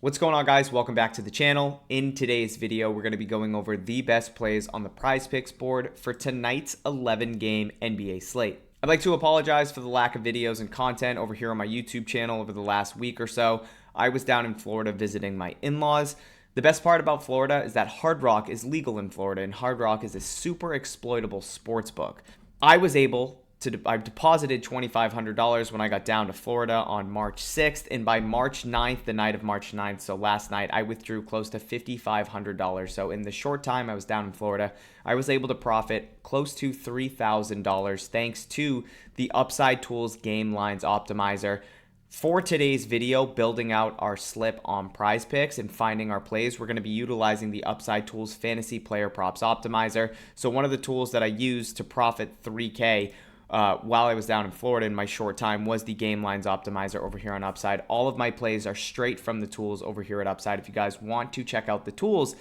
What's going on, guys? Welcome back to the channel. In today's video, we're going to be going over the best plays on the PrizePicks board for tonight's 11-game NBA slate. I'd like to apologize for the lack of videos and content over here on my YouTube channel over the last week or so. I was down in Florida visiting my in-laws. The best part about Florida is that Hard Rock is legal in Florida, and Hard Rock is a super exploitable sports book. I deposited $2,500 when I got down to Florida on March 6th, and by March 9th, the night of March 9th, so last night, I withdrew close to $5,500. So in the short time I was down in Florida, I was able to profit close to $3,000 thanks to the Upside Tools Game Lines Optimizer. For today's video, building out our slip on PrizePicks and finding our plays, we're going to be utilizing the Upside Tools Fantasy Player Props Optimizer. So one of the tools that I used to profit $3K while I was down in Florida in my short time was the Game Lines Optimizer over here on Upside. All of my plays are straight from the tools over here at Upside. If you guys want to check out the tools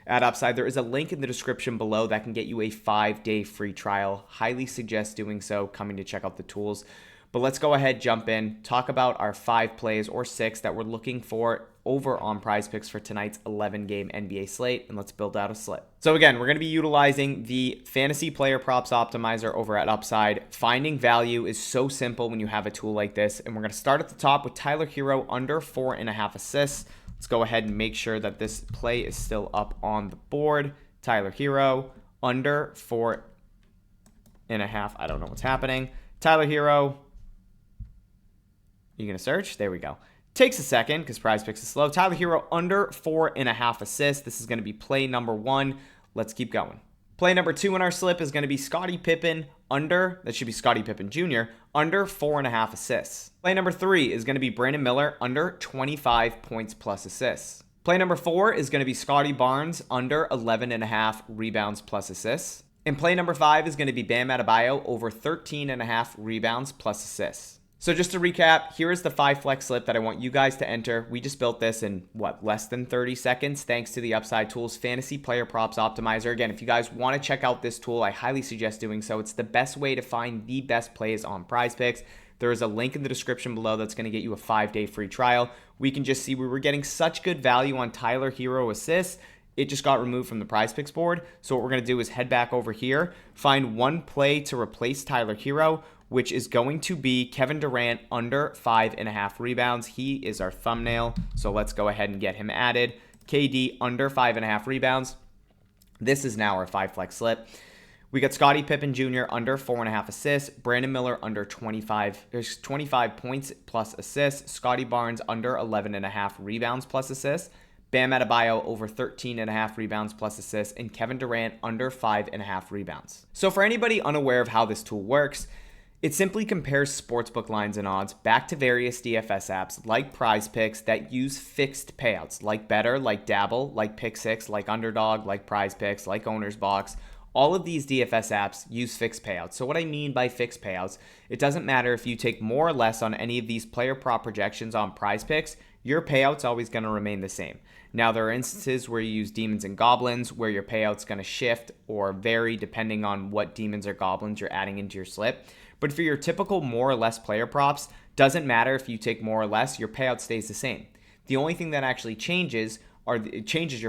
at Upside, there is a link in the description below that can get you a 5-day free trial. Highly suggest doing so, coming to check out the tools. But let's go ahead, jump in, talk about our 5 plays or 6 that we're looking for over on PrizePicks for tonight's 11-game NBA slate, and let's build out a slip. So again, we're going to be utilizing the Fantasy Player Props Optimizer over at Upside. Finding value is so simple when you have a tool like this, and we're going to start at the top with Tyler Hero under 4.5 assists. Let's go ahead and make sure that this play is still up on the board. Tyler Hero under 4.5. I don't know what's happening. Tyler Hero. You're going to search? There we go. Takes a second because PrizePicks is slow. Tyler Hero under 4.5 assists. This is going to be play number 1. Let's keep going. Play number 2 in our slip is going to be Scottie Pippen under, that should be Scottie Pippen Jr., under 4.5 assists. Play number 3 is going to be Brandon Miller under 25 points plus assists. Play number 4 is going to be Scottie Barnes under 11.5 rebounds plus assists. And play number 5 is going to be Bam Adebayo over 13.5 rebounds plus assists. So just to recap, here is the 5 flex slip that I want you guys to enter. We just built this in, less than 30 seconds, thanks to the Upside Tools Fantasy Player Props Optimizer. Again, if you guys want to check out this tool, I highly suggest doing so. It's the best way to find the best plays on PrizePicks. There is a link in the description below that's going to get you a 5-day free trial. We can just see we were getting such good value on Tyler Hero assists. It just got removed from the PrizePicks board. So what we're going to do is head back over here, find one play to replace Tyler Hero, which is going to be Kevin Durant under 5.5 rebounds. He is our thumbnail, so let's go ahead and get him added. KD under 5.5 rebounds. This is now our 5 flex slip. We got Scottie Pippen Jr. under 4.5 assists. Brandon Miller under 25 points plus assists. Scottie Barnes under 11.5 rebounds plus assists. Bam Adebayo over 13.5 rebounds plus assists. And Kevin Durant under 5.5 rebounds. So for anybody unaware of how this tool works, it simply compares sportsbook lines and odds back to various DFS apps like PrizePicks that use fixed payouts, like Better, like Dabble, like Pick6, like Underdog, like PrizePicks, like Owner's Box. All of these DFS apps use fixed payouts. So what I mean by fixed payouts, it doesn't matter if you take more or less on any of these player prop projections on PrizePicks, your payout's always going to remain the same. Now, there are instances where you use demons and goblins where your payout's going to shift or vary depending on what demons or goblins you're adding into your slip. But for your typical more or less player props, doesn't matter if you take more or less, your payout stays the same. The only thing that actually changes your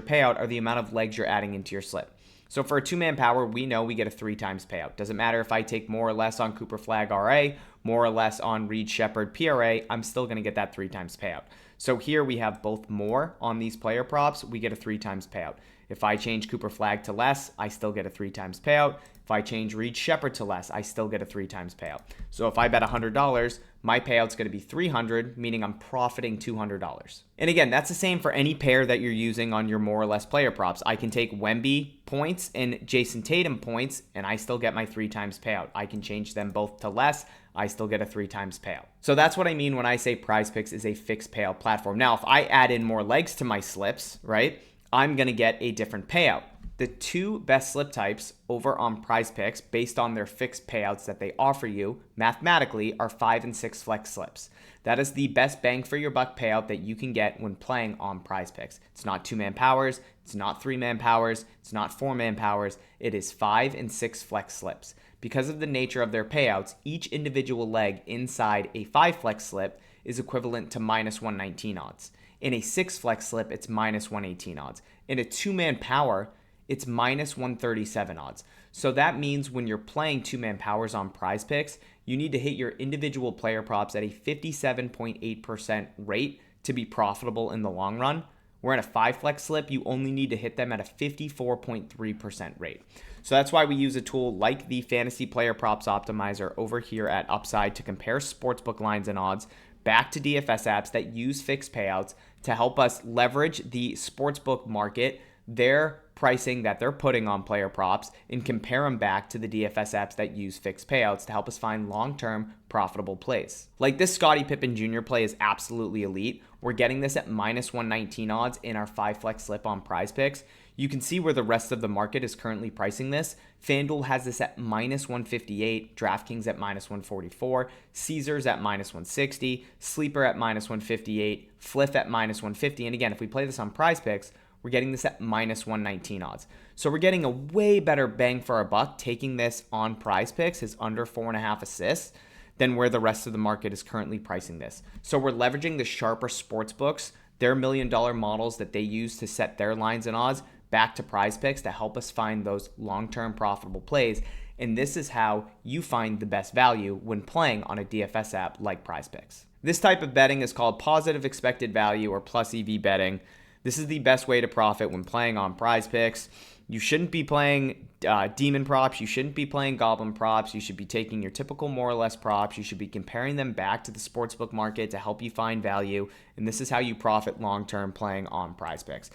payout are the amount of legs you're adding into your slip. So for a 2-man power, we know we get a 3 times payout. Doesn't matter if I take more or less on Cooper Flag RA, more or less on Reed Shepherd PRA, I'm still going to get that 3 times payout. So here we have both more on these player props, we get a 3 times payout. If I change Cooper Flag to less, I still get a 3 times payout. If I change Reed Shepherd to less, I still get a 3 times payout. So if I bet $100, my payout's going to be $300, meaning I'm profiting $200. And again, that's the same for any pair that you're using on your more or less player props. I can take Wemby points and Jason Tatum points, and I still get my 3 times payout. I can change them both to less. I still get a 3 times payout. So that's what I mean when I say PrizePicks is a fixed payout platform. Now, if I add in more legs to my slips, right, I'm going to get a different payout. The 2 best slip types over on PrizePicks, based on their fixed payouts that they offer you, mathematically, are 5 and 6 flex slips. That is the best bang for your buck payout that you can get when playing on PrizePicks. It's not 2-man powers, it's not 3-man powers, it's not 4-man powers, it is 5 and 6 flex slips. Because of the nature of their payouts, each individual leg inside a 5 flex slip is equivalent to minus 119 odds. In a 6 flex slip, it's minus 118 odds. In a 2-man power, it's minus 137 odds. So that means when you're playing 2-man powers on PrizePicks, you need to hit your individual player props at a 57.8% rate to be profitable in the long run. Where in a 5 flex slip, you only need to hit them at a 54.3% rate. So that's why we use a tool like the Fantasy Player Props Optimizer over here at Upside to compare sportsbook lines and odds back to DFS apps that use fixed payouts to help us leverage the sportsbook market, their pricing that they're putting on player props, and compare them back to the DFS apps that use fixed payouts to help us find long-term profitable plays. Like this Scottie Pippen Jr. play is absolutely elite. We're getting this at minus 119 odds in our 5 flex slip on PrizePicks. You can see where the rest of the market is currently pricing this. FanDuel has this at minus 158, DraftKings at minus 144, Caesars at minus 160, Sleeper at minus 158, Fliff at minus 150. And again, if we play this on PrizePicks, we're getting this at minus 119 odds. So we're getting a way better bang for our buck taking this on PrizePicks, his under 4.5 assists, than where the rest of the market is currently pricing this. So we're leveraging the sharper sports books, their $1 million models that they use to set their lines and odds back to PrizePicks to help us find those long-term profitable plays. And this is how you find the best value when playing on a DFS app like PrizePicks. This type of betting is called positive expected value or plus EV betting. This is the best way to profit when playing on PrizePicks. You shouldn't be playing demon props. You shouldn't be playing goblin props. You should be taking your typical more or less props. You should be comparing them back to the sportsbook market to help you find value. And this is how you profit long-term playing on PrizePicks.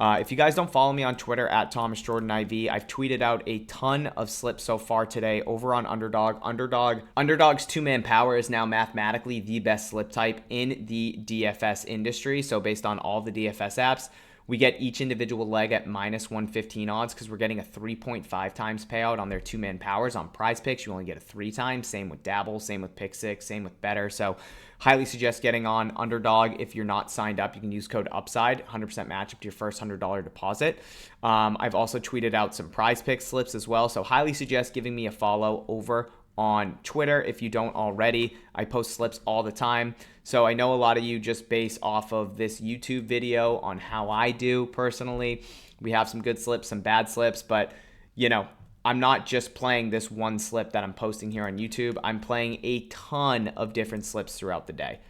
If you guys don't follow me on Twitter at ThomasJordanIV, I've tweeted out a ton of slips so far today over on Underdog. Underdog's 2-man power is now mathematically the best slip type in the DFS industry. So based on all the DFS apps, we get each individual leg at minus 115 odds because we're getting a 3.5 times payout on their 2-man powers. On PrizePicks, you only get a 3 times. Same with Dabble, same with Pick6, same with Better. So highly suggest getting on Underdog. If you're not signed up, you can use code UPSIDE, 100% match up to your first $100 deposit. I've also tweeted out some PrizePicks slips as well. So highly suggest giving me a follow over on Twitter if you don't already. I post slips all the time. So I know a lot of you just base off of this YouTube video on how I do personally. We have some good slips, some bad slips, but you know, I'm not just playing this one slip that I'm posting here on YouTube. I'm playing a ton of different slips throughout the day.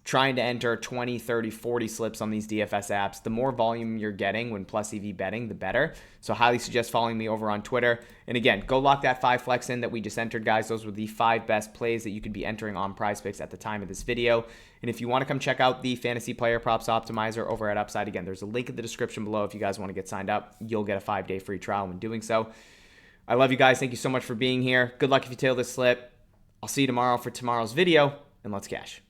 Trying to enter 20, 30, 40 slips on these DFS apps. The more volume you're getting when plus EV betting, the better. So highly suggest following me over on Twitter. And again, go lock that 5 flex in that we just entered, guys. Those were the 5 best plays that you could be entering on PrizePicks at the time of this video. And if you want to come check out the Fantasy Player Props Optimizer over at Upside, again, there's a link in the description below. If you guys want to get signed up, you'll get a 5-day free trial when doing so. I love you guys. Thank you so much for being here. Good luck if you tail this slip. I'll see you tomorrow for tomorrow's video, and let's cash.